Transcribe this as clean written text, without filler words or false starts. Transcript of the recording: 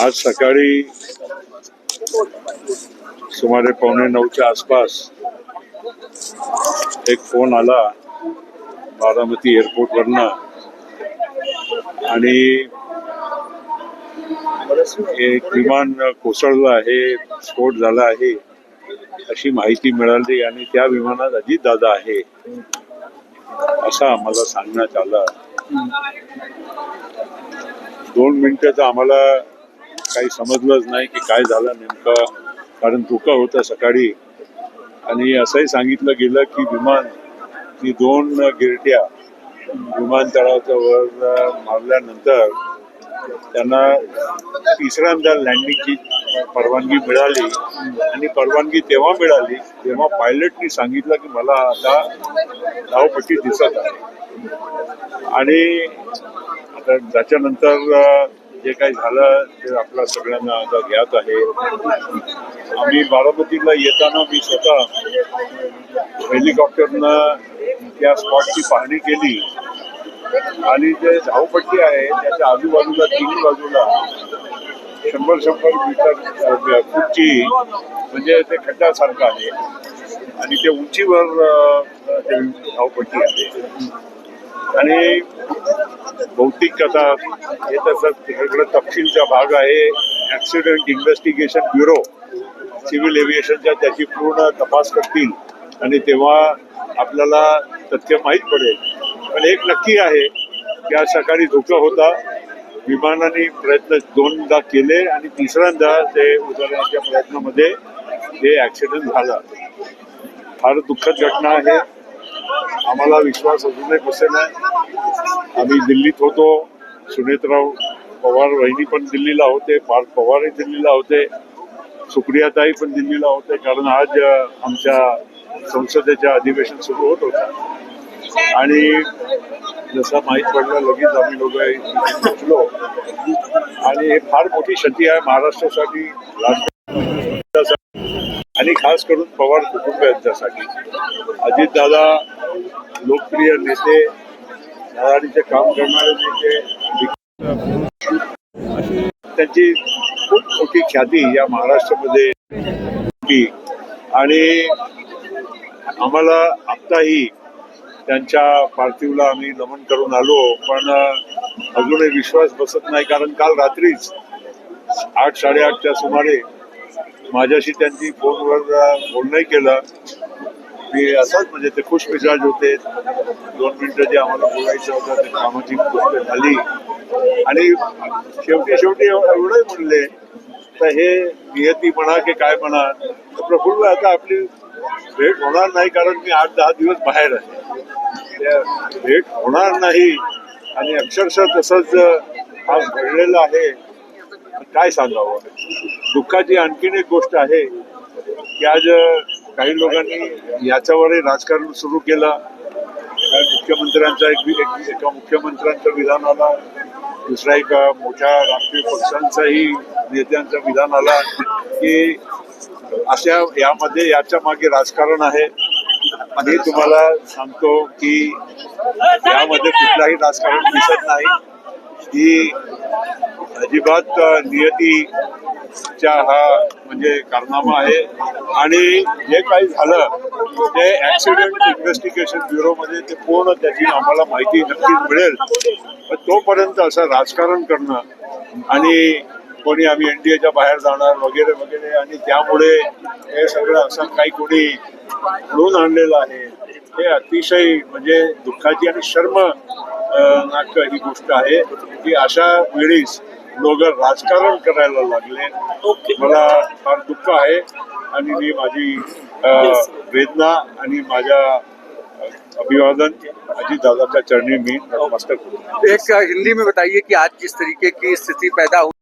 आज सकाळी सुमारे 8:45च्या आसपास एक फोन आला बारामती एअरपोर्टवरनं आणि एक विमान कोसळलं आहे, स्फोट झाला आहे अशी माहिती मिळाली आणि त्या विमानात अजितदादा आहे असं आम्हाला सांगण्यात आलं. 2 मिनिटं तर आम्हाला काही समजलंच नाही की काय झालं नेमकं, कारण धुकं होतं सकाळी. आणि असंही सांगितलं गेलं की विमान ती 2 गिरट्या विमानतळाच्या वर मारल्यानंतर त्यांना तिसऱ्यांदा लँडिंगची परवानगी मिळाली आणि परवानगी तेव्हा मिळाली तेव्हा पायलटनी सांगितलं की मला आता धावपट्टी दिसत आहे. आणि आता त्याच्यानंतर जे काही झालं ते आपल्या सगळ्यांना आता ज्ञात आहे. आम्ही बारामतीला येताना मी स्वतः हेलिकॉप्टरनं त्या स्पॉटची पाहणी केली आणि जे धावपट्टी आहे त्याच्या आजूबाजूला 3 बाजूला 100 मीटर फूटची म्हणजे ते खड्ड्यासारखं आहे आणि ते उंचीवर ते धावपट्टी आहे. आणि बहुतेक आता हे तसं तिकडे तपशीलचा भाग आहे. ऍक्सिडेंट इन्व्हेस्टिगेशन ब्युरो सिव्हिल एव्हिएशनच्या त्याची पूर्ण तपास करतील आणि तेव्हा आपल्याला तथ्य माहीत पडेल. पण एक नक्की आहे की आज सकाळी धोका होता. विमानाने प्रयत्न 2दा केले आणि तिसऱ्यांदा ते उतरण्याच्या प्रयत्नामध्ये हे ऍक्सिडेंट झाला. फार दुःखद घटना आहे. आम्हाला विश्वास अजूनही बसेल आहे. आम्ही दिल्लीत होतो. सुनेत्राव पवार वहिनी पण दिल्लीला होते, पार्थ पवारही दिल्लीला होते, सुप्रियाताई पण दिल्लीला होते, कारण आज आमच्या संसदेच्या अधिवेशन सुरू होत होतं. आणि जसं माहीत पडलं लगेच आम्ही लोक पोचलो. आणि हे फार मोठी क्षती आहे महाराष्ट्रासाठी आणि खास करून पवार कुटुंबियांच्यासाठी. अजितदादा लोकप्रिय नेते, धडाडीचे काम करणारे नेते, त्यांची खूप मोठी ख्याती या महाराष्ट्रामध्ये होती. आणि आम्हाला आत्ताही त्यांच्या पार्थिवला आम्ही नमन करून आलो. पण अजूनही विश्वास बसत नाही, कारण काल रात्रीच 8-8:30च्या सुमारे माझ्याशी त्यांनी फोनवर बोलणंही केलं. मी असंच म्हणजे ते खुश मिजाज होते. 2 मिनिटं जे आम्हाला बोलायचं होतं ते कामाची गोष्ट झाली आणि शेवटी एवढंही म्हणले तर हे नियती म्हणा की काय म्हणा, प्रफुल्ल आता आपली भेट होणार नाही कारण मी 8-10 दिवस बाहेर आहे. त्या भेट होणार नाही आणि अक्षरशः तसंच आज घडलेलं आहे. काय सांगावं. दुःखाची आणखीन एक गोष्ट आहे की आज काही लोकांनी याच्यावरही राजकारण सुरू केलं. मुख्यमंत्र्यांचा एका मुख्यमंत्र्यांचं विधान आला, दुसरा एक मोठ्या राष्ट्रीय पक्षांचाही नेत्यांचं विधान आला की अशा यामध्ये याच्या मागे राजकारण आहे. आणि तुम्हाला सांगतो की यामध्ये कुठलाही राजकारण दिसत नाही. ही अजिबात नियतीच्या हा म्हणजे कारनामा आहे. आणि जे काही झालं ते ऍक्सिडेंट इन्व्हेस्टिगेशन ब्युरोमध्ये ते पूर्ण त्याची आम्हाला माहिती नक्कीच मिळेल. पण तोपर्यंत असं राजकारण करणं आणि कोणी आम्ही एनडीएच्या बाहेर जाणार वगैरे वगैरे आणि त्यामुळे हे सगळं असं काही कोणी घडवून आणलेलं आहे हे अतिशय म्हणजे दुःखाची आणि शर्मनाक ही गोष्ट आहे की अशा वेळीच लोक राजकारण करायला लागले. मला फार दुःख आहे आणि मी माझी वेदना आणि माझ्या अभिवादन अजितदादा का चरणी में नतमस्तक हूँ. एक हिंदी में बताइए कि आज जिस तरीके की स्थिति पैदा हुई